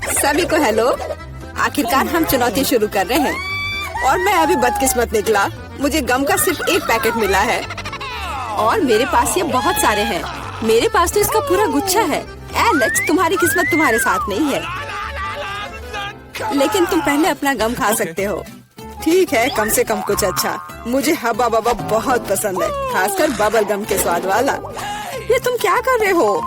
सभी को हेलो। आखिरकार हम चुनौती शुरू कर रहे हैं और मैं अभी बदकिस्मत निकला। मुझे गम का सिर्फ एक पैकेट मिला है और मेरे पास ये बहुत सारे हैं। मेरे पास तो इसका पूरा गुच्छा है। एलेक्स, तुम्हारी किस्मत तुम्हारे साथ नहीं है, लेकिन तुम पहले अपना गम खा सकते हो। ठीक है, कम से कम कुछ अच्छा। मुझे हब्बा बब्बा बहुत पसंद है, खासकर बबल गम के स्वाद वाला। ये तुम क्या कर रहे हो?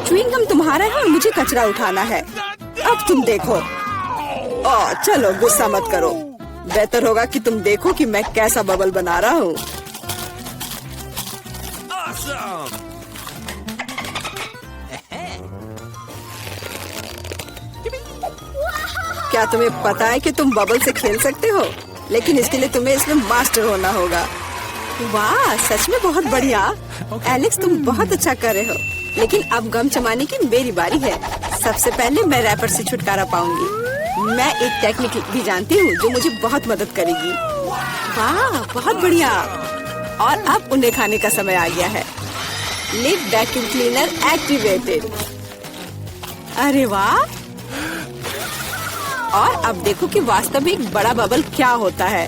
च्युइंग गम तुम्हारा है और मुझे कचरा उठाना है। अब तुम देखो। चलो गुस्सा मत करो। बेहतर होगा कि तुम देखो कि मैं कैसा बबल बना रहा हूँ। क्या तुम्हें पता है कि तुम बबल से खेल सकते हो? लेकिन इसके लिए तुम्हें इसमें मास्टर होना होगा। वाह, सच में बहुत बढ़िया। एलेक्स, तुम बहुत अच्छा कर रहे हो। लेकिन अब गम चबाने की मेरी बारी है। सबसे पहले मैं रैपर से छुटकारा पाऊंगी। मैं एक टेक्निक भी जानती हूँ जो मुझे बहुत मदद करेगी। वाह, बहुत बढ़िया। और अब उन्हें खाने का समय आ गया है। Lid vacuum cleaner activated. अरे वाह। और अब देखो कि वास्तव में एक बड़ा बबल क्या होता है।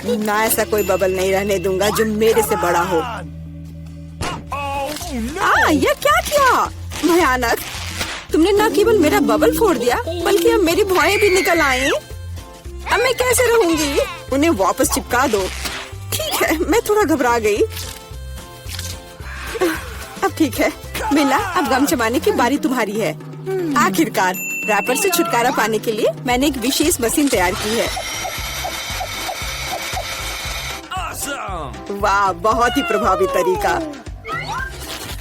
ना, ऐसा कोई बबल नहीं रहने दूंगा जो मेरे से बड़ा हो। ये क्या किया? भयानक। तुमने न केवल मेरा बबल फोड़ दिया, बल्कि अब मेरी भौएं भी निकल आई। अब मैं कैसे रहूंगी? उन्हें वापस चिपका दो। ठीक है, मैं थोड़ा घबरा गई। अब ठीक है मिला, अब गम चबाने की बारी तुम्हारी है। आखिरकार रैपर से छुटकारा पाने के लिए मैंने एक विशेष मशीन तैयार की है। वाह, बहुत ही प्रभावी तरीका।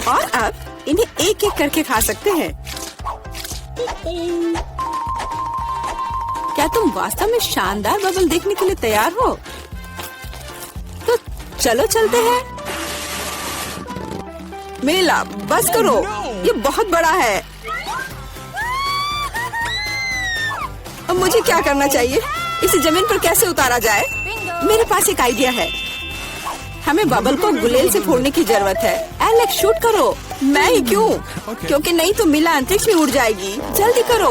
और अब इन्हें एक एक करके खा सकते हैं। क्या तुम वास्तव में शानदार बबल देखने के लिए तैयार हो? तो चलो चलते हैं। मेला, बस करो, ये बहुत बड़ा है। अब मुझे क्या करना चाहिए? इसे जमीन पर कैसे उतारा जाए? मेरे पास एक आइडिया है। हमें बबल को गुलेल से फोड़ने की जरूरत है। एलेक्स, शूट करो। मैं ही क्यों? क्योंकि नहीं तो मिला अंतरिक्ष में उड़ जाएगी। जल्दी करो।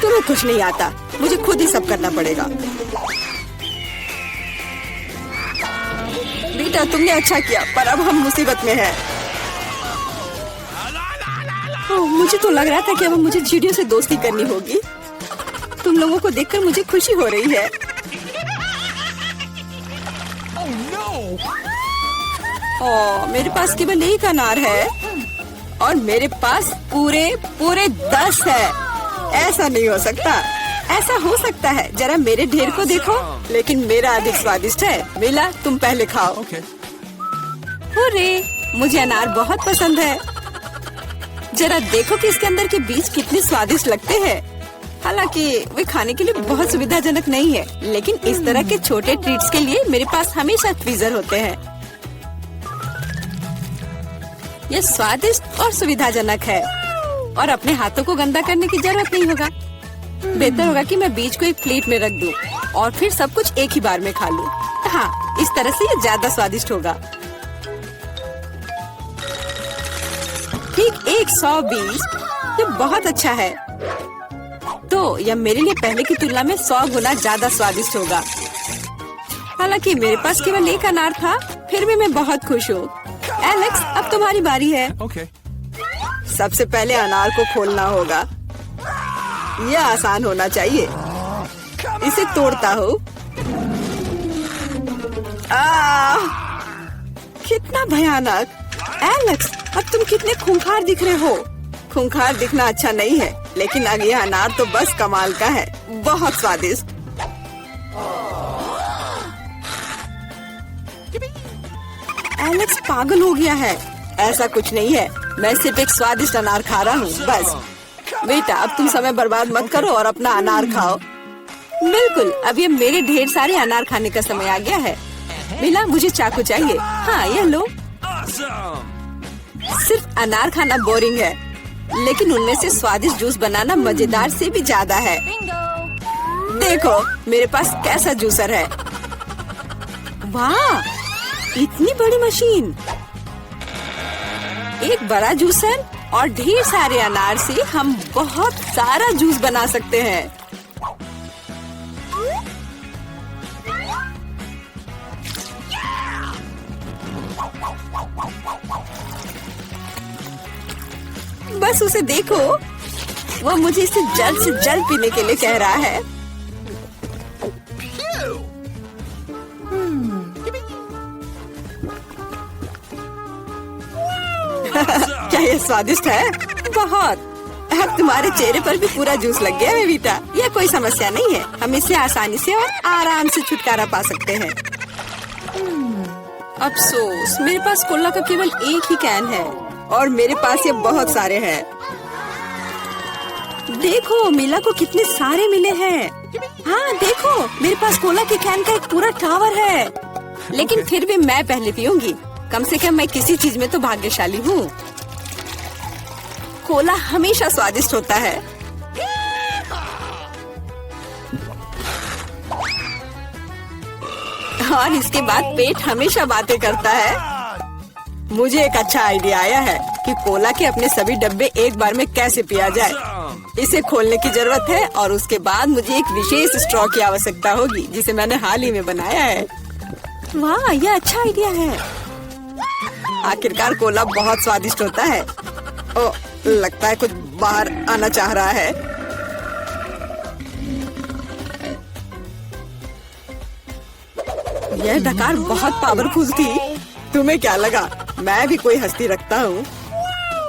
तुम्हें कुछ नहीं आता, मुझे खुद ही सब करना पड़ेगा। बेटा, तुमने अच्छा किया, पर अब हम मुसीबत में हैं। मुझे तो लग रहा था कि अब मुझे चिड़ियों से दोस्ती करनी होगी। तुम लोगों को देखकर मुझे खुशी हो रही है। मेरे पास केवल एक अनार है और मेरे पास पूरे 10 है। ऐसा नहीं हो सकता। ऐसा हो सकता है, जरा मेरे ढेर को देखो। लेकिन मेरा अधिक स्वादिष्ट है। मिला, तुम पहले खाओ। अरे, मुझे अनार बहुत पसंद है। जरा देखो कि इसके अंदर के बीज कितने स्वादिष्ट लगते हैं। हालांकि वे खाने के लिए बहुत सुविधाजनक नहीं है, लेकिन इस तरह के छोटे ट्रीट्स के लिए मेरे पास हमेशा फ्रीजर होते हैं। यह स्वादिष्ट और सुविधाजनक है और अपने हाथों को गंदा करने की जरूरत नहीं होगा। बेहतर होगा कि मैं बीज को एक प्लेट में रख दूं और फिर सब कुछ एक ही बार में खा लूं। हाँ, इस तरह से ये ज्यादा स्वादिष्ट होगा। ठीक 120। ये बहुत अच्छा है। तो यह मेरे लिए पहले की तुलना में 100 गुना ज्यादा स्वादिष्ट होगा। हालांकि मेरे पास केवल एक अनार था, फिर भी मैं बहुत खुश हूँ। एलेक्स, अब तुम्हारी बारी है। सबसे पहले अनार को खोलना होगा। यह आसान होना चाहिए। इसे तोड़ता हूँ। कितना भयानक। एलेक्स, अब तुम कितने खूंखार दिख रहे हो। खूंखार दिखना अच्छा नहीं है, लेकिन अब यह अनार तो बस कमाल का है। बहुत स्वादिष्ट। एलेक्स पागल हो गया है। ऐसा कुछ नहीं है, मैं सिर्फ एक स्वादिष्ट अनार खा रहा हूँ, बस। बेटा, अब तुम समय बर्बाद मत करो और अपना अनार खाओ। बिल्कुल, अब ये मेरे ढेर सारे अनार खाने का समय आ गया है। मिला, मुझे चाकू चाहिए। हाँ, यह लो। सिर्फ अनार खाना बोरिंग है, लेकिन उनमें से स्वादिष्ट जूस बनाना मजेदार से भी ज्यादा है। देखो मेरे पास कैसा जूसर है। वाह, इतनी बड़ी मशीन, एक बड़ा जूसर और ढेर सारे अनार से हम बहुत सारा जूस बना सकते हैं। बस उसे देखो, वो मुझे इसे जल्द से जल्द पीने के लिए कह रहा है। क्या ये स्वादिष्ट है? बहुत। अब तुम्हारे चेहरे पर भी पूरा जूस लग गया है बेटा। यह कोई समस्या नहीं है, हम इससे आसानी से और आराम से छुटकारा पा सकते हैं। अफसोस, मेरे पास कोला का केवल एक ही कैन है और मेरे पास ये बहुत सारे हैं। देखो मीला को कितने सारे मिले हैं। हाँ देखो, मेरे पास कोला के कैन का एक पूरा टावर है। लेकिन फिर भी मैं पहले पीऊंगी। कम से कम मैं किसी चीज में तो भाग्यशाली हूँ। कोला हमेशा स्वादिष्ट होता है। और इसके बाद पेट हमेशा बातें करता है। मुझे एक अच्छा आइडिया आया है कि कोला के अपने सभी डब्बे एक बार में कैसे पिया जाए। इसे खोलने की जरूरत है और उसके बाद मुझे एक विशेष स्ट्रॉ की आवश्यकता होगी जिसे मैंने हाल ही में बनाया है। वाह, यह अच्छा आइडिया है। आखिरकार कोला बहुत स्वादिष्ट होता है। ओ, लगता है कुछ बाहर आना चाह रहा है। यह डकार बहुत पावरफुल थी। तुम्हें क्या लगा मैं भी कोई हस्ती रखता हूँ?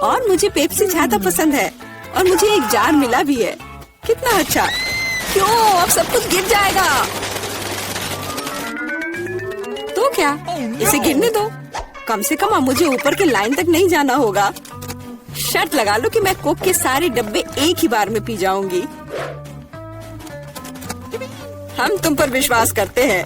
और मुझे पेप्सी ज्यादा पसंद है और मुझे एक जार मिला भी है। कितना अच्छा। क्यों, अब सब कुछ गिर जाएगा। तो क्या, इसे गिरने दो। कम से कम अब मुझे ऊपर के लाइन तक नहीं जाना होगा। शर्त लगा लो कि मैं कोक के सारे डब्बे एक ही बार में पी जाऊंगी। हम तुम पर विश्वास करते हैं।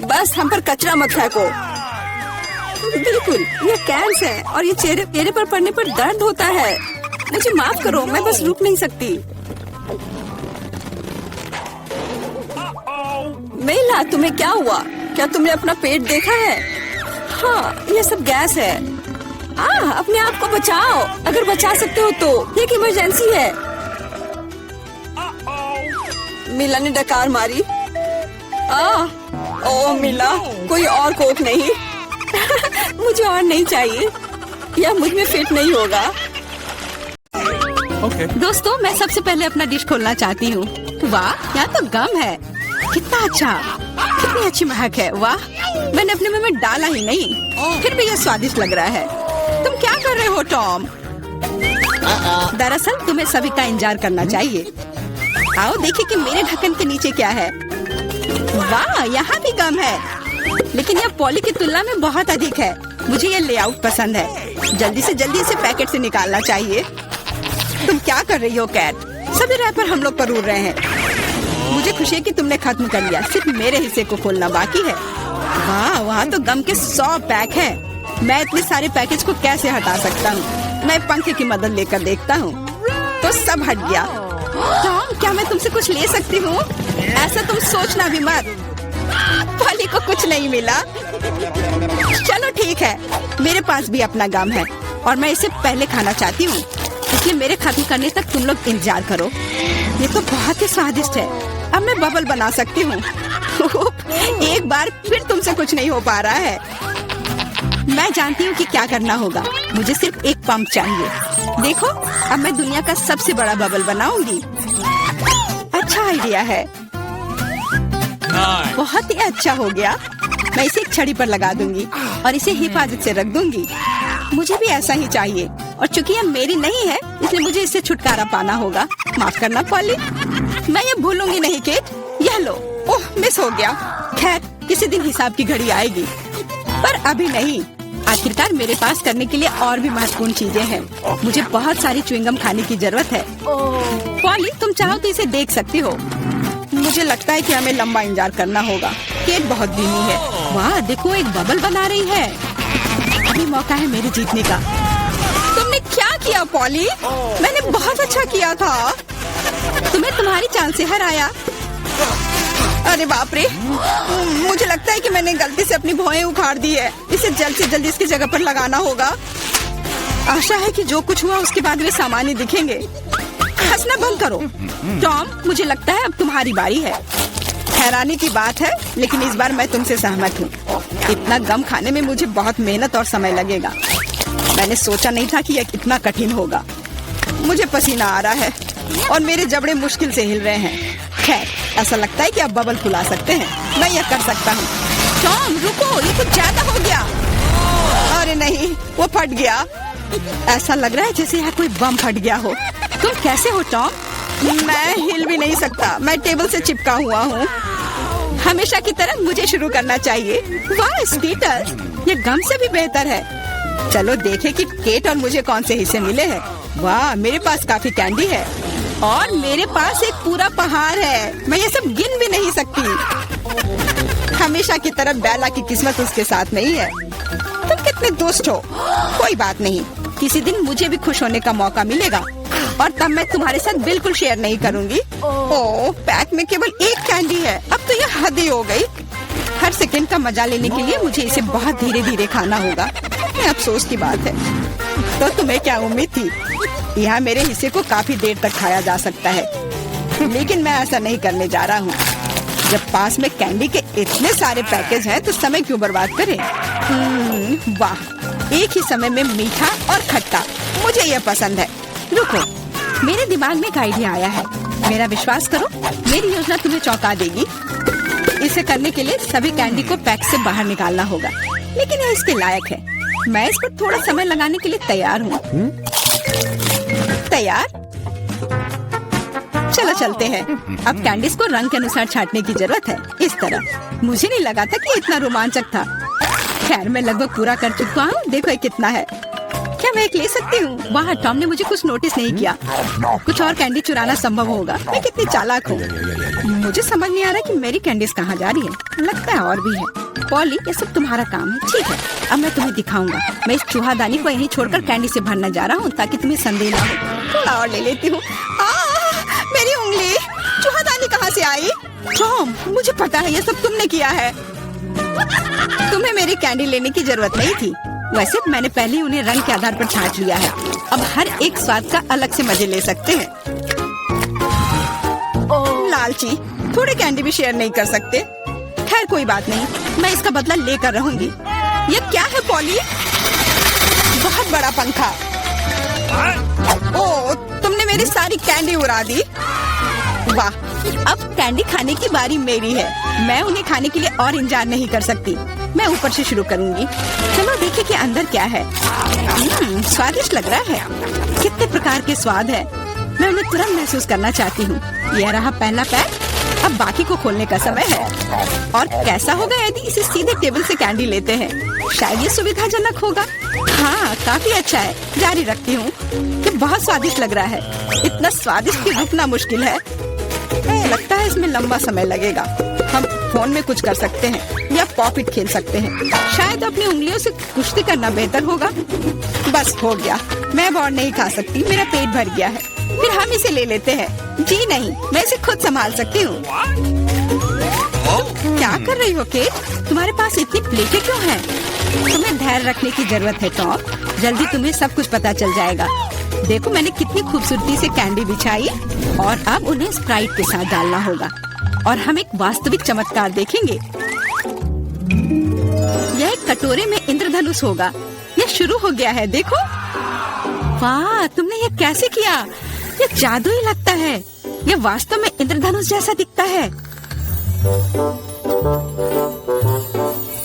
बस हम पर कचरा मत फेंको। बिल्कुल, ये कैंस है और ये चेहरे पर पड़ने पर दर्द होता है। मुझे माफ करो, मैं बस रुक नहीं सकती। मेला, तुम्हें क्या हुआ? क्या तुमने अपना पेट देखा है? हाँ, ये सब गैस है। अपने आप को बचाओ, अगर बचा सकते हो तो। एक इमरजेंसी है। मिला ने डकार मारी। ओ मिला, कोई और कोक नहीं। मुझे और नहीं चाहिए, यह मुझ में फिट नहीं होगा। दोस्तों, मैं सबसे पहले अपना डिश खोलना चाहती हूँ। वाह, यहाँ तो गम है। कितना अच्छा, कितनी अच्छी महक है। वाह, मैंने अपने मुंह में डाला ही नहीं, फिर भी यह स्वादिष्ट लग रहा है। तुम क्या कर रहे हो टॉम? दरअसल तुम्हें सभी का इंतजार करना चाहिए। आओ देखिए कि मेरे ढक्कन के नीचे क्या है। वाह, यहाँ भी गम है, लेकिन यह पॉली की तुलना में बहुत अधिक है। मुझे ये लेआउट पसंद है। जल्दी से जल्दी इसे पैकेट से निकालना चाहिए। तुम क्या कर रही हो कैट? सभी रैपर हम लोग पर उड़ रहे हैं। मुझे खुशी है कि तुमने खत्म कर लिया, सिर्फ मेरे हिस्से को खोलना बाकी है। वाह, वहाँ तो गम के 100 पैक हैं। मैं इतने सारे पैकेज को कैसे हटा सकता हूँ? मैं पंखे की मदद लेकर देखता हूँ, तो सब हट गया। टॉम, क्या मैं तुमसे कुछ ले सकती हूँ? ऐसा तुम सोचना भी मत। पॉली को कुछ नहीं मिला। चलो ठीक है, मेरे पास भी अपना गम है और मैं इसे पहले खाना चाहती हूँ, इसलिए मेरे खत्म करने तक तुम लोग इंतजार करो। ये तो बहुत ही स्वादिष्ट है। अब मैं बबल बना सकती हूँ। एक बार फिर तुमसे कुछ नहीं हो पा रहा है। मैं जानती हूँ कि क्या करना होगा। मुझे सिर्फ एक पंप चाहिए। देखो, अब मैं दुनिया का सबसे बड़ा बबल बनाऊंगी। अच्छा आइडिया है। बहुत ही अच्छा हो गया। मैं इसे एक छड़ी पर लगा दूंगी और इसे हिफाजत से रख दूंगी। मुझे भी ऐसा ही चाहिए, और चूंकि यह मेरी नहीं है इसलिए मुझे इससे छुटकारा पाना होगा। माफ करना पॉली, मैं ये भूलूंगी नहीं केट। यह लो। ओह, मिस हो गया। खैर, किसी दिन हिसाब की घड़ी आएगी, पर अभी नहीं। आखिरकार मेरे पास करने के लिए और भी महत्वपूर्ण चीजें हैं। मुझे बहुत सारी च्युइंगम खाने की जरूरत है। पॉली, तुम चाहो तो इसे देख सकती हो। मुझे लगता है कि हमें लंबा इंतजार करना होगा। केट बहुत धीमी है। वाह, देखो एक बबल बना रही है। अभी मौका है मेरे जीतने का। तुमने क्या किया पॉली? मैंने बहुत अच्छा किया था। तुम्हें तुम्हारी चाल से हराया। अरे बाप रे, मुझे लगता है कि मैंने गलती से अपनी भौहें उखाड़ दी है। इसे जल्द से जल्द इसकी जगह पर लगाना होगा। आशा है कि जो कुछ हुआ उसके बाद वे सामान्य दिखेंगे। हंसना बंद करो। टॉम, मुझे लगता है अब तुम्हारी बारी है। हैरानी की बात है, लेकिन इस बार मैं तुमसे सहमत हूँ। इतना गम खाने में मुझे बहुत मेहनत और समय लगेगा। मैंने सोचा नहीं था कि यह इतना कठिन होगा। मुझे पसीना आ रहा है और मेरे जबड़े मुश्किल से हिल रहे हैं। खैर, ऐसा लगता है कि अब बबल फुला सकते हैं। मैं यह कर सकता हूँ। टॉम रुको, ये कुछ ज्यादा हो गया। अरे नहीं, वो फट गया। ऐसा लग रहा है जैसे यहाँ कोई बम फट गया हो। तुम कैसे हो टॉम? मैं हिल भी नहीं सकता। मैं टेबल से चिपका हुआ हूँ। हमेशा की तरह मुझे शुरू करना चाहिए। वाह स्कीटर, ये गम से भी बेहतर है। चलो देखें कि केट और मुझे कौन से हिस्से मिले हैं। वाह, मेरे पास काफी कैंडी है और मेरे पास एक पूरा पहाड़ है। मैं ये सब गिन भी नहीं सकती। हमेशा की तरह बेला की किस्मत उसके साथ नहीं है। तुम कितने दुष्ट हो। कोई बात नहीं, किसी दिन मुझे भी खुश होने का मौका मिलेगा और तब मैं तुम्हारे साथ बिल्कुल शेयर नहीं करूंगी। ओह, पैक में केवल एक कैंडी है। अब तो यह हद ही हो गई। हर सेकंड का मजा लेने के लिए मुझे इसे बहुत धीरे धीरे खाना होगा। ये अफसोस की बात है। तो तुम्हें क्या उम्मीद थी? यहाँ मेरे हिस्से को काफी देर तक खाया जा सकता है, लेकिन मैं ऐसा नहीं करने जा रहा हूँ। जब पास में कैंडी के इतने सारे पैकेज हैं, तो समय क्यों बर्बाद करें? वाह, एक ही समय में मीठा और खट्टा, मुझे यह पसंद है। रुको, मेरे दिमाग में एक आइडिया आया है। मेरा विश्वास करो, मेरी योजना तुम्हें चौंका देगी। इसे करने के लिए सभी कैंडी को पैक से बाहर निकालना होगा, लेकिन यह इसके लायक है। मैं इस पर थोड़ा समय लगाने के लिए तैयार हूँ। तैयार? चलो चलते हैं। अब कैंडीज को रंग के अनुसार छांटने की जरूरत है। इस तरह। मुझे नहीं लगा था कि इतना रोमांचक था। खैर, मैं लगभग पूरा कर चुका हूँ। देखो ये कितना है। क्या मैं एक ले सकती हूँ? वाह, टॉम ने मुझे कुछ नोटिस नहीं किया। कुछ और कैंडी चुराना संभव होगा। मैं कितनी चालाक हूँ। मुझे समझ नहीं आ रहा कि मेरी कैंडीज कहाँ जा रही है। लगता है और भी है। पॉली, ये सब तुम्हारा काम है। ठीक है, अब मैं तुम्हें दिखाऊंगा। मैं इस चूहादानी को यहीं छोड़कर कैंडी से भरने जा रहा हूँ, ताकि तुम्हें संदेह ना हो। थोड़ा और ले लेती हूँ। मेरी उंगली! चूहादानी कहाँ से आई? टॉम, मुझे पता है ये सब तुमने किया है। तुम्हें मेरी कैंडी लेने की जरूरत नहीं थी। वैसे मैंने पहले ही उन्हें रंग के आधार पर छांट लिया है। अब हर एक स्वाद का अलग से मजे ले सकते हैं। लालची, थोड़े कैंडी भी शेयर नहीं कर सकते। खैर कोई बात नहीं, मैं इसका बदला लेकर रहूंगी। ये क्या है पॉली? बहुत बड़ा पंखा। ओह, तुमने मेरी सारी कैंडी उड़ा दी। वाह, अब कैंडी खाने की बारी मेरी है। मैं उन्हें खाने के लिए और इंतजार नहीं कर सकती। मैं ऊपर से शुरू करूंगी। चलो देखें कि अंदर क्या है। स्वादिष्ट लग रहा है। कितने प्रकार के स्वाद है। मैं उन्हें तुरंत महसूस करना चाहती हूँ। यह रहा पहला पैक। अब बाकी को खोलने का समय है। और कैसा होगा यदि इसे सीधे टेबल से कैंडी लेते हैं? शायद ये सुविधाजनक होगा। हाँ, काफी अच्छा है। जारी रखती हूँ। ये बहुत स्वादिष्ट लग रहा है। इतना स्वादिष्ट कि रुकना मुश्किल है। लगता है इसमें लंबा समय लगेगा। हम फोन में कुछ कर सकते हैं या पॉपिट खेल सकते हैं। शायद अपनी उंगलियों से कुश्ती करना बेहतर होगा। बस हो गया। मैं अब और नहीं खा सकती। मेरा पेट भर गया है। फिर हम इसे ले लेते हैं। जी नहीं, मैं इसे खुद संभाल सकती हूँ। क्या कर रही हो केट? तुम्हारे पास इतनी प्लेटें क्यों हैं? तुम्हें धैर्य रखने की जरूरत है टॉम। जल्दी तुम्हें सब कुछ पता चल जाएगा। देखो मैंने कितनी खूबसूरती से कैंडी बिछाई और अब उन्हें स्प्राइट के साथ डालना होगा और हम एक वास्तविक चमत्कार देखेंगे। यह एक कटोरे में इंद्रधनुष होगा। यह शुरू हो गया है। देखो, वाह, तुमने ये कैसे किया? ये जादू ही लगता है। यह वास्तव में इंद्रधनुष जैसा दिखता है।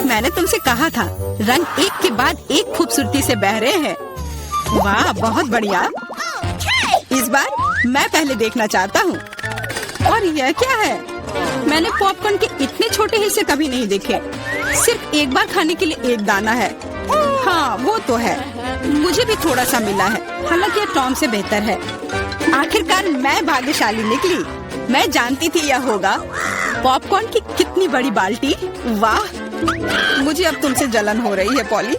मैंने तुमसे कहा था, रंग एक के बाद एक खूबसूरती से बह रहे हैं। वाह, बहुत बढ़िया। इस बार मैं पहले देखना चाहता हूँ। और यह क्या है? मैंने पॉपकॉर्न के इतने छोटे हिस्से कभी नहीं देखे। सिर्फ एक बार खाने के लिए एक दाना है। हाँ, वो तो है। मुझे भी थोड़ा सा मिला है, हालांकि यह टॉम से बेहतर है। आखिरकार मैं भाग्यशाली निकली। मैं जानती थी यह होगा। पॉपकॉर्न की कितनी बड़ी बाल्टी। वाह, मुझे अब तुमसे जलन हो रही है पॉली।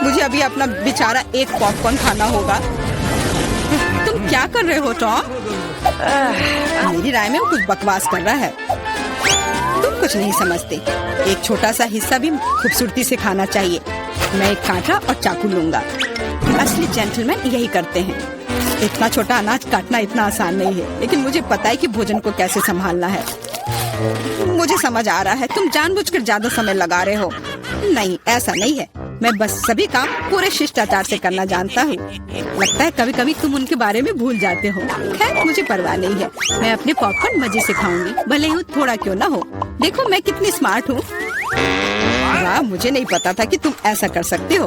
मुझे अभी अपना बेचारा एक पॉपकॉर्न खाना होगा। तुम क्या कर रहे हो टॉम? मेरी राय में वो कुछ बकवास कर रहा है। तुम कुछ नहीं समझते। एक छोटा सा हिस्सा भी खूबसूरती से खाना चाहिए। मैं एक कांटा और चाकू लूंगा। असली जेंटलमैन यही करते हैं। इतना छोटा अनाज काटना इतना आसान नहीं है, लेकिन मुझे पता है कि भोजन को कैसे संभालना है। मुझे समझ आ रहा है, तुम जानबूझकर ज्यादा समय लगा रहे हो। नहीं, ऐसा नहीं है। मैं बस सभी काम पूरे शिष्टाचार से करना जानता हूँ। लगता है कभी कभी तुम उनके बारे में भूल जाते हो। खैर, मुझे परवाह नहीं है। मैं अपने पॉपकॉर्न मजे से खाऊंगी, भले ही थोड़ा क्यों ना हो। देखो मैं कितनी स्मार्ट हूँ। वाह, मुझे नहीं पता था कि तुम ऐसा कर सकते हो।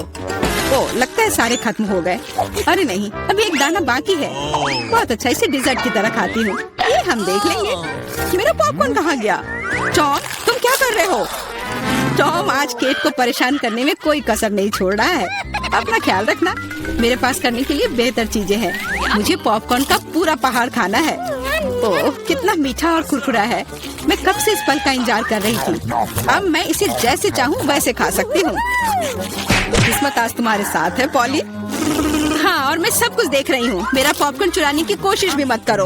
ओ, लगता है सारे खत्म हो गए। अरे नहीं, अभी एक दाना बाकी है। बहुत अच्छा, इसे डिजर्ट की तरह खाती हूँ। ये हम देख लेंगे। मेरा पॉपकॉर्न कहाँ गया? टॉम, तुम क्या कर रहे हो? टॉम आज केट को परेशान करने में कोई कसर नहीं छोड़ रहा है। अपना ख्याल रखना। मेरे पास करने के लिए बेहतर चीजें हैं। मुझे पॉपकॉर्न का पूरा पहाड़ खाना है। ओह, कितना मीठा और कुरकुरा है। मैं कब से इस पल का इंतजार कर रही थी। अब मैं इसे जैसे चाहूँ वैसे खा सकती हूँ। किस्मत आज तुम्हारे साथ है पॉली। हाँ, और मैं सब कुछ देख रही हूँ। मेरा पॉपकॉर्न चुराने की कोशिश भी मत करो।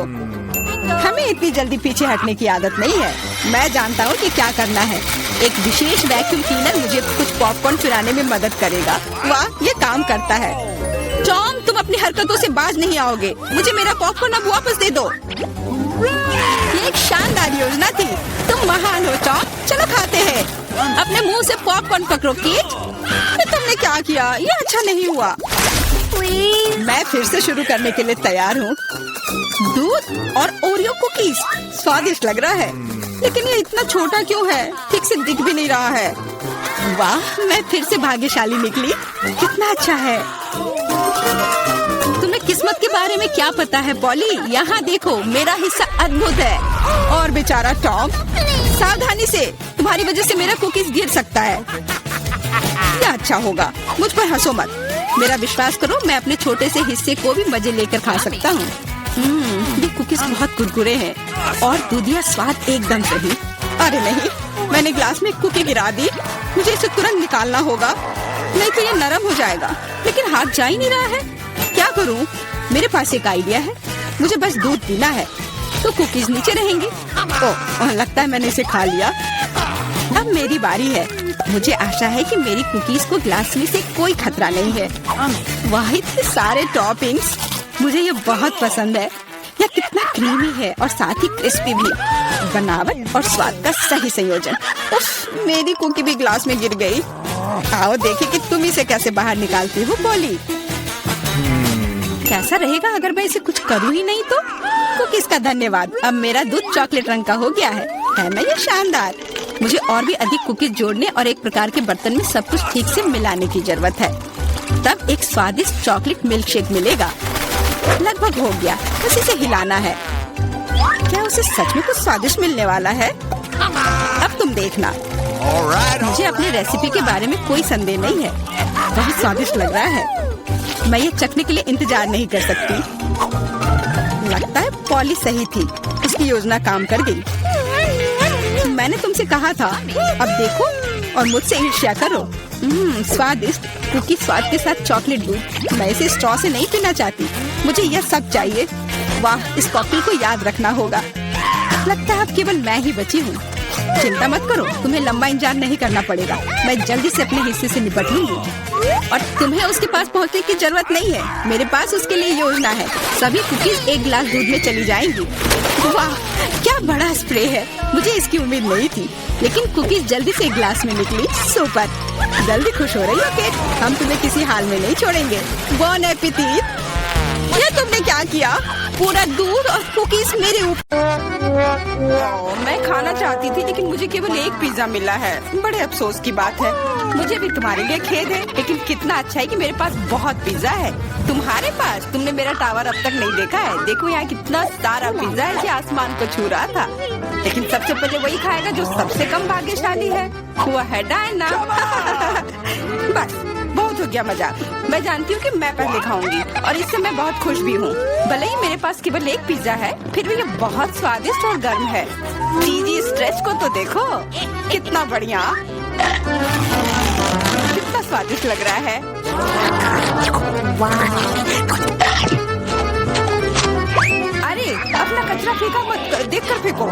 हमें इतनी जल्दी पीछे हटने की आदत नहीं है। मैं जानता हूँ कि क्या करना है। एक विशेष वैक्यूम क्लीनर मुझे कुछ पॉपकॉर्न चुराने में मदद करेगा। वाह, ये काम करता है। टॉम, तुम अपनी हरकतों से बाज नहीं आओगे। मुझे मेरा पॉपकॉर्न अब वापस दे दो। ये एक शानदार योजना थी। तुम महान हो टॉम। चलो खाते हैं। अपने मुंह से पॉपकॉर्न पकड़ो केट। तुमने क्या किया? ये अच्छा नहीं हुआ। मैं फिर से शुरू करने के लिए तैयार हूँ। दूध और ओरियो कुकीज स्वादिष्ट लग रहा है, लेकिन ये इतना छोटा क्यों है? ठीक से दिख भी नहीं रहा है। वाह, मैं फिर से भाग्यशाली निकली। कितना अच्छा है। तुम्हें किस्मत के बारे में क्या पता है पॉली? यहाँ देखो, मेरा हिस्सा अद्भुत है। और बेचारा टॉम, सावधानी से, तुम्हारी वजह से मेरा कुकीज गिर सकता है। यह अच्छा होगा। मुझ पर हंसो मत। मेरा विश्वास करो, मैं अपने छोटे से हिस्से को भी मजे लेकर खा सकता हूँ। ये कुकीज बहुत कुरकुरे हैं और दूधिया स्वाद एकदम सही। अरे नहीं, मैंने ग्लास में कुकी गिरा दी। मुझे इसे तुरंत निकालना होगा, नहीं तो ये नरम हो जाएगा। लेकिन हाथ जा ही नहीं रहा है। क्या करूँ? मेरे पास एक आइडिया है। मुझे बस दूध पीना है, तो कुकीज नीचे रहेंगी। ओह, लगता है मैंने इसे खा लिया। अब मेरी बारी है। मुझे आशा है कि मेरी कुकीज को ग्लास में से कोई खतरा नहीं है। वाह, इतने सारे टॉपिंग्स। मुझे ये बहुत पसंद है। यह कितना क्रीमी है और साथ ही क्रिस्पी भी। बनावट और स्वाद का सही संयोजन। उफ, मेरी कुकी भी ग्लास में गिर गई। आओ देखें कि तुम इसे कैसे बाहर निकालती हो पॉली। कैसा रहेगा अगर मैं इसे कुछ करूँ ही नहीं तो? कुकीज का धन्यवाद। अब मेरा दूध चॉकलेट रंग का हो गया है ना? ये शानदार। मुझे और भी अधिक कुकीज जोड़ने और एक प्रकार के बर्तन में सब कुछ ठीक से मिलाने की जरूरत है। तब एक स्वादिष्ट चॉकलेट मिल्क शेक मिलेगा। लगभग हो गया, बस इसे हिलाना है। क्या उसे सच में कुछ स्वादिष्ट मिलने वाला है? अब तुम देखना। मुझे अपने रेसिपी के बारे में कोई संदेह नहीं है। बहुत स्वादिष्ट लग रहा है। मैं ये चखने के लिए इंतजार नहीं कर सकती। लगता है पॉली सही थी। उसकी योजना काम कर गई। मैंने तुमसे कहा था। अब देखो और मुझसे ईर्ष्या करो। स्वादिष्ट कुकी स्वाद के साथ चॉकलेट दूध। मैं इसे स्ट्रॉ से नहीं पीना चाहती। मुझे यह सब चाहिए। वाह, इस कॉकटेल को याद रखना होगा। लगता है अब केवल मैं ही बची हूँ। चिंता मत करो, तुम्हें लंबा इंतजार नहीं करना पड़ेगा। मैं जल्दी से अपने हिस्से से निपट लूंगी और तुम्हें उसके पास पहुँचने की जरूरत नहीं है। मेरे पास उसके लिए योजना है। सभी कुकीज एक गिलास दूध में चली जाएंगी। वाह, क्या बड़ा स्प्रे है। मुझे इसकी उम्मीद नहीं थी, लेकिन कुकीज जल्दी से एक गिलास में निकली। सुपर। जल्दी खुश हो रही हो केट? हम तुम्हें किसी हाल में नहीं छोड़ेंगे। बॉन एपेटिट। ये तुमने क्या किया? पूरा दूध और कुकीज मेरे ऊपर। मैं खाना चाहती थी, लेकिन मुझे केवल एक पिज्जा मिला है। बड़े अफसोस की बात है। मुझे भी तुम्हारे लिए खेद है, लेकिन कितना अच्छा है कि मेरे पास बहुत पिज्जा है। तुम्हारे पास? तुमने मेरा टावर अब तक नहीं देखा है। देखो यहाँ कितना सारा पिज्जा है कि आसमान को छू रहा था। लेकिन सबसे पहले वही खाएगा जो सबसे कम भाग्यशाली है। वो है डायना। बस बहुत हो गया मजाक। मैं जानती हूँ कि मैं पहले खाऊंगी और इससे मैं बहुत खुश भी हूँ। भले ही मेरे पास केवल एक पिज्जा है, फिर भी ये बहुत स्वादिष्ट और गर्म है। चीजी स्ट्रेच को तो देखो, कितना बढ़िया, कितना स्वादिष्ट लग रहा है। अरे अपना कचरा फेंका मत, देख कर फेंको।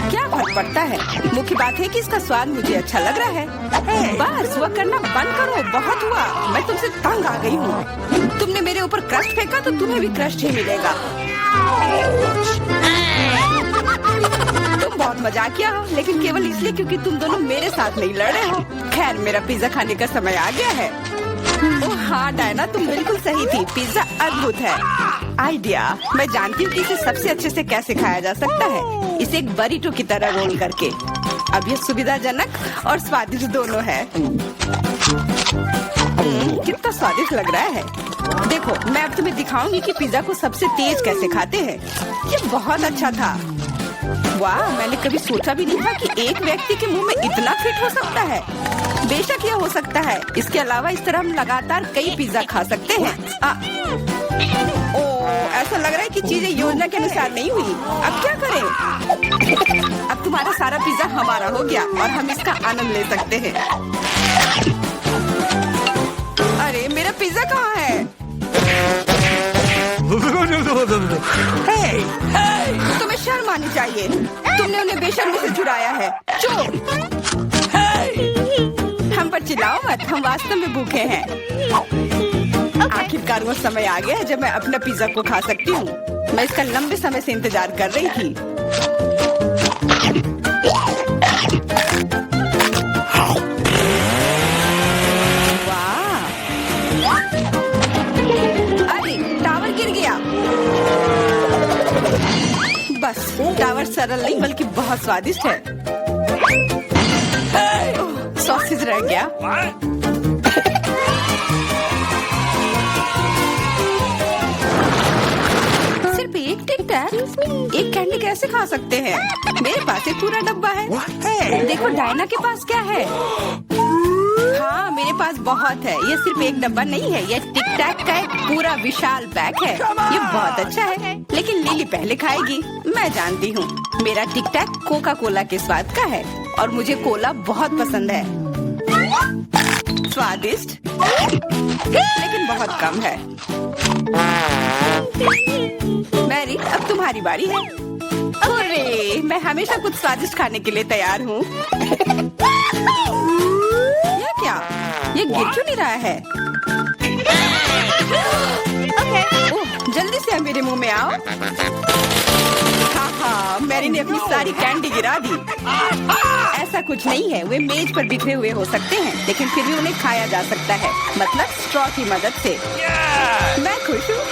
क्या फर्क पड़ता है, मुख्य बात है कि इसका स्वाद मुझे अच्छा लग रहा है। बस वह करना बंद करो, बहुत हुआ, मैं तुमसे तंग आ गई हूँ। तुमने मेरे ऊपर क्रस्ट फेंका तो तुम्हें भी क्रस्ट ही मिलेगा। तुम बहुत मजाकिया हो, लेकिन केवल इसलिए क्योंकि तुम दोनों मेरे साथ नहीं लड़े हो। खैर, मेरा पिज्जा खाने का समय आ गया है। ओह हाँ डायना, तुम बिल्कुल सही थी, पिज्जा अद्भुत है। आइडिया, मैं जानती हूँ कि इसे सबसे अच्छे से कैसे खाया जा सकता है, इसे एक बरीटो की तरह रोल करके। अब यह सुविधाजनक और स्वादिष्ट दोनों है। कितना स्वादिष्ट लग रहा है। देखो, मैं अब तुम्हें दिखाऊंगी कि पिज्जा को सबसे तेज कैसे खाते हैं। ये बहुत अच्छा था। वाह, मैंने कभी सोचा भी नहीं था कि एक व्यक्ति के मुंह में इतना फिट हो सकता है। बेशक यह हो सकता है। इसके अलावा इस तरह हम लगातार कई पिज्जा खा सकते हैं। ऐसा लग रहा है कि चीजें योजना के अनुसार नहीं हुई। अब क्या करें? अब तुम्हारा सारा पिज्जा हमारा हो गया और हम इसका आनंद ले सकते हैं। अरे मेरा पिज्जा कहाँ है? तुम्हें शर्म आनी चाहिए, तुमने उन्हें बेशर्मी से चुराया है। चोर! हम पर चिल्लाओ मत, हम वास्तव में भूखे हैं। आखिरकार वो समय आ गया जब मैं अपना पिज्जा को खा सकती हूँ। मैं इसका लंबे समय से इंतजार कर रही थी। वाह! अरे टावर गिर गया। बस टावर सरल नहीं बल्कि बहुत स्वादिष्ट है। सॉसेज रह गया। सिर्फ एक टिक टैक, एक कैंडी कैसे खा सकते हैं? मेरे पास एक पूरा डब्बा है। देखो डायना के पास क्या है। हाँ, मेरे पास बहुत है। ये सिर्फ एक डब्बा नहीं है, ये टिक टैक का एक पूरा विशाल पैक है। ये बहुत अच्छा है, लेकिन लिली पहले खाएगी। मैं जानती हूँ, मेरा टिक टैक कोका कोला के स्वाद का है और मुझे कोला बहुत पसंद है। स्वादिष्ट, लेकिन बहुत कम है। मैरी, अब तुम्हारी बारी है। अरे, मैं हमेशा कुछ स्वादिष्ट खाने के लिए तैयार हूँ। यह क्या? ये गिर क्यों नहीं रहा है? ओह, जल्दी से मेरे मुंह में आओ। हाँ, मैरी ने अपनी सारी कैंडी गिरा दी। ऐसा कुछ नहीं है, वे मेज पर बिखरे हुए हो सकते हैं, लेकिन फिर भी उन्हें खाया जा सकता है, मतलब स्ट्रॉ की मदद से। मैं खुश हूँ।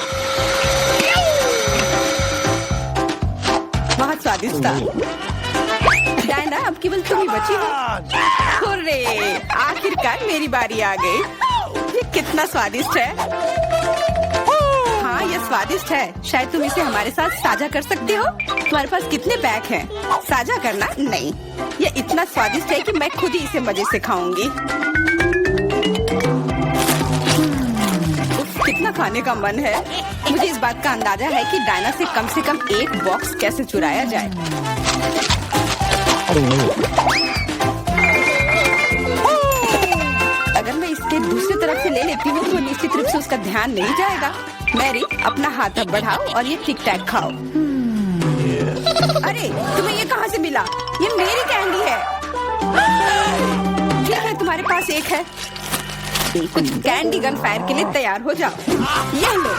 बहुत स्वादिष्ट था। डायना, अब केवल तुम ही बची हो। हुर्रे, आखिरकार मेरी बारी आ गई। ये कितना स्वादिष्ट है। हाँ, ये स्वादिष्ट है। शायद तुम इसे हमारे साथ साझा कर सकते हो। तुम्हारे पास कितने पैक हैं? साझा करना नहीं। ये इतना स्वादिष्ट है कि मैं खुद ही इसे मजे से खाऊंगी। कितना खाने का मन है। मुझे इस बात का अंदाजा है कि डायना से कम एक बॉक्स कैसे चुराया जाए। अगर मैं इसके दूसरी तरफ से ले लेती हूँ तो निश्चित रूप से उसका ध्यान नहीं जाएगा। मैरी, अपना हाथ अब बढ़ाओ और ये टिक टैक खाओ। अरे, तुम्हें ये कहाँ से मिला? ये मेरी कैंडी है। ठीक है, तुम्हारे पास एक है। कुछ कैंडी गन फायर के लिए तैयार हो जाओ। ये लो।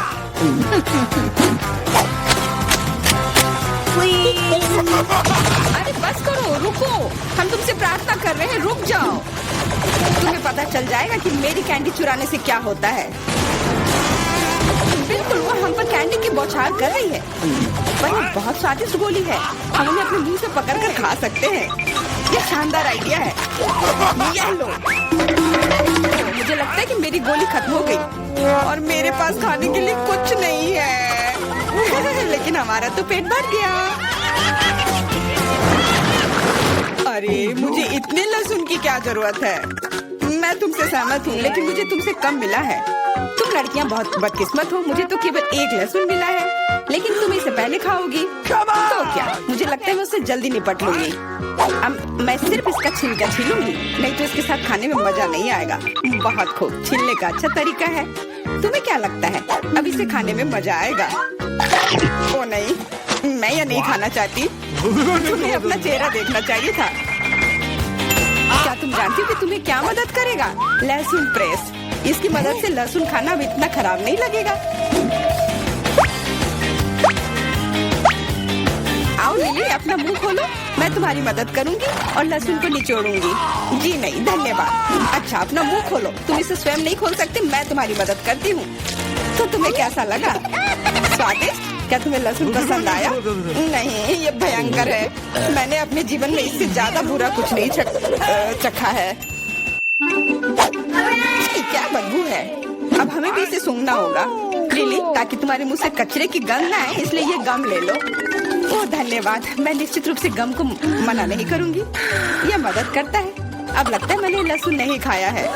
अरे बस करो, रुको। हम तुमसे प्रार्थना कर रहे हैं, रुक जाओ। तुम्हें पता चल जाएगा कि मेरी कैंडी चुराने से क्या होता है। बिल्कुल, वो हम पर कैंडी की बौछार कर रही है। पर ये बहुत स्वादिष्ट गोली है, हम उन्हें अपने मुंह से पकड़कर खा सकते हैं। ये शानदार आइडिया है। ये लो। मुझे लगता है कि मेरी गोली खत्म हो गई और मेरे पास खाने के लिए कुछ नहीं है। लेकिन हमारा तो पेट भर गया। अरे, मुझे इतने लहसुन की क्या जरूरत है? मैं तुमसे सहमत हूँ, लेकिन मुझे तुमसे कम मिला है। तुम लड़कियाँ बहुत बदकिस्मत हो। मुझे तो केवल एक लहसुन मिला है, लेकिन तुम इसे पहले खाओगी तो क्या? मुझे लगता है मैं उससे जल्दी निपट लूंगी। अब मैं सिर्फ इसका छिलका छीलूंगी, नहीं तो इसके साथ खाने में मजा नहीं आएगा। बहुत खूब, छीलने का अच्छा तरीका है। तुम्हें क्या लगता है अब इसे खाने में मजा आएगा? ओ नहीं, मैं ये नहीं खाना चाहती। तुम्हें अपना चेहरा देखना चाहिए था। क्या तुम जानती हो कि तुम्हें क्या मदद करेगा? लहसुन प्रेस। इसकी मदद से लहसुन खाना अब इतना खराब नहीं लगेगा। आओ लिली, अपना मुंह खोलो, मैं तुम्हारी मदद करूंगी और लहसुन को निचोड़ूंगी। जी नहीं, धन्यवाद। अच्छा, अपना मुंह खोलो। तुम इसे स्वयं नहीं खोल सकते, मैं तुम्हारी मदद करती हूँ। तो तुम्हें कैसा लगा? स्वादिष्ट? क्या तुम्हें लहसुन पसंद आया? नहीं, ये भयंकर है। मैंने अपने जीवन में इससे ज्यादा बुरा कुछ नहीं चखा है। क्या बदबू है। अब हमें भी इसे सूंघना होगा लिली, ताकि तुम्हारे मुंह से कचरे की गंध ना आए, इसलिए ये गम ले लो। ओह धन्यवाद, मैं निश्चित रूप से गम को मना नहीं करूंगी। यह मदद करता है। अब लगता है मैंने लहसुन नहीं खाया है।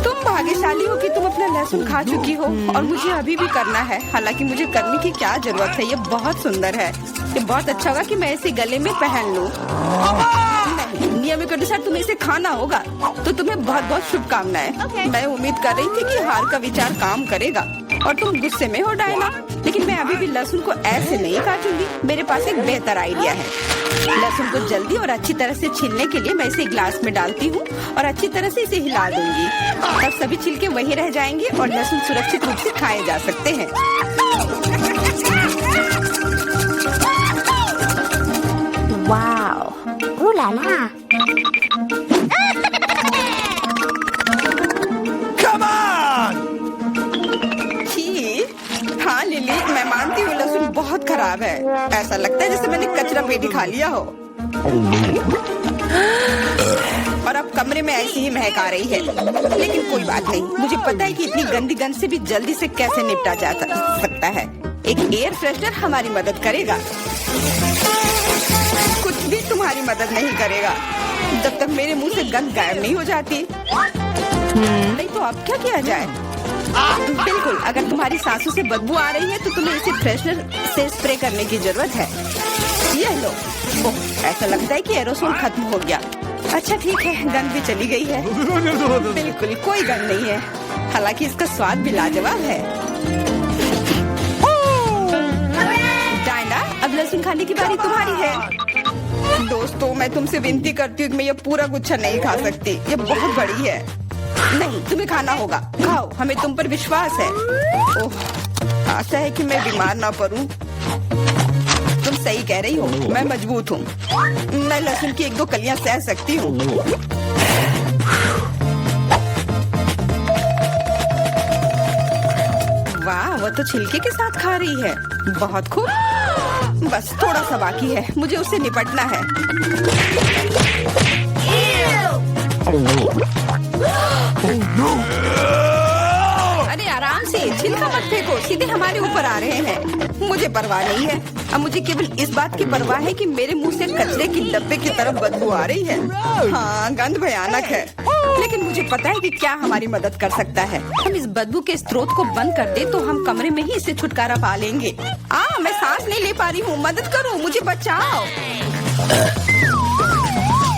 तुम भाग्यशाली हो कि तुम अपना लहसुन खा चुकी हो और मुझे अभी भी करना है। हालांकि मुझे करने की क्या जरूरत है, ये बहुत सुंदर है। ये बहुत अच्छा होगा कि मैं इसे गले में पहन लूं। नहीं, नियम के अनुसार तुम्हें इसे खाना होगा। तो तुम्हें बहुत बहुत शुभकामनाएं। मैं उम्मीद कर रही थी कि हार का विचार काम करेगा और तुम गुस्से में हो डायना, लेकिन मैं अभी भी लहसुन को ऐसे नहीं काटूंगी। मेरे पास एक बेहतर आइडिया है। लहसुन को जल्दी और अच्छी तरह से छीलने के लिए मैं इसे ग्लास में डालती हूँ और अच्छी तरह से इसे हिला दूंगी। तब सभी छिलके वहीं रह जाएंगे और लहसुन सुरक्षित रूप से खाए जा सकते हैं। Wow, ooh la la। हाँ लिली, मैं मानती हूँ लहसुन बहुत खराब है। ऐसा लगता है जैसे मैंने कचरा पेटी खा लिया हो। और अब कमरे में ऐसी ही महक आ रही है। लेकिन कोई बात नहीं, मुझे पता है कि इतनी गंदी गंध से भी जल्दी से कैसे निपटा जा सकता है। एक एयर फ्रेशनर हमारी मदद करेगा। कुछ भी तुम्हारी मदद नहीं करेगा जब तक मेरे मुंह से गंध गायब नहीं हो जाती। नहीं तो अब क्या किया जाए? बिल्कुल, अगर तुम्हारी सांसों से बदबू आ रही है तो तुम्हें इसे फ्रेशनर से स्प्रे करने की जरूरत है। ये लो। ओह, ऐसा लगता है कि एरोसोल खत्म हो गया। अच्छा ठीक है, गंध भी चली गई है। बिल्कुल कोई गंध नहीं है, हालांकि इसका स्वाद भी लाजवाब है। डायना, अब लहसुन खाने की बारी तुम्हारी है। दोस्तों, मैं तुमसे विनती करती हूँ कि मैं ये पूरा गुच्छा नहीं खा सकती। ये बहुत बड़ी है। नहीं, तुम्हें खाना होगा। खाओ, हमें तुम पर विश्वास है। ओह, आशा है कि मैं बीमार ना पड़ूं। तुम सही कह रही हो, मैं मजबूत हूँ। मैं लहसुन की 1-2 कलियां सह सकती हूँ। वाह, वो तो छिलके के साथ खा रही है। बहुत खूब। बस थोड़ा सा बाकी है, मुझे उससे निपटना है। अरे आराम से, छिलका मत फेंको, सीधे हमारे ऊपर आ रहे हैं। मुझे परवाह नहीं है। अब मुझे केवल इस बात की परवाह है कि मेरे मुंह से कचरे की डब्बे की तरफ बदबू आ रही है। हाँ, गंध भयानक है, लेकिन मुझे पता है कि क्या हमारी मदद कर सकता है। हम इस बदबू के स्रोत को बंद कर दे तो हम कमरे में ही इससे छुटकारा पा लेंगे। मैं सांस नहीं ले पा रही हूँ, मदद करो, मुझे बचाओ।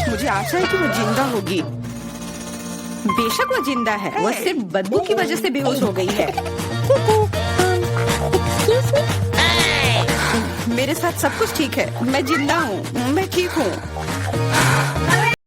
मुझे आशा है कि वो जिंदा होगी। बेशक वो जिंदा है, वो सिर्फ बदबू की वजह से बेहोश हो गई है। मेरे साथ सब कुछ ठीक है, मैं जिंदा हूँ, मैं ठीक हूँ।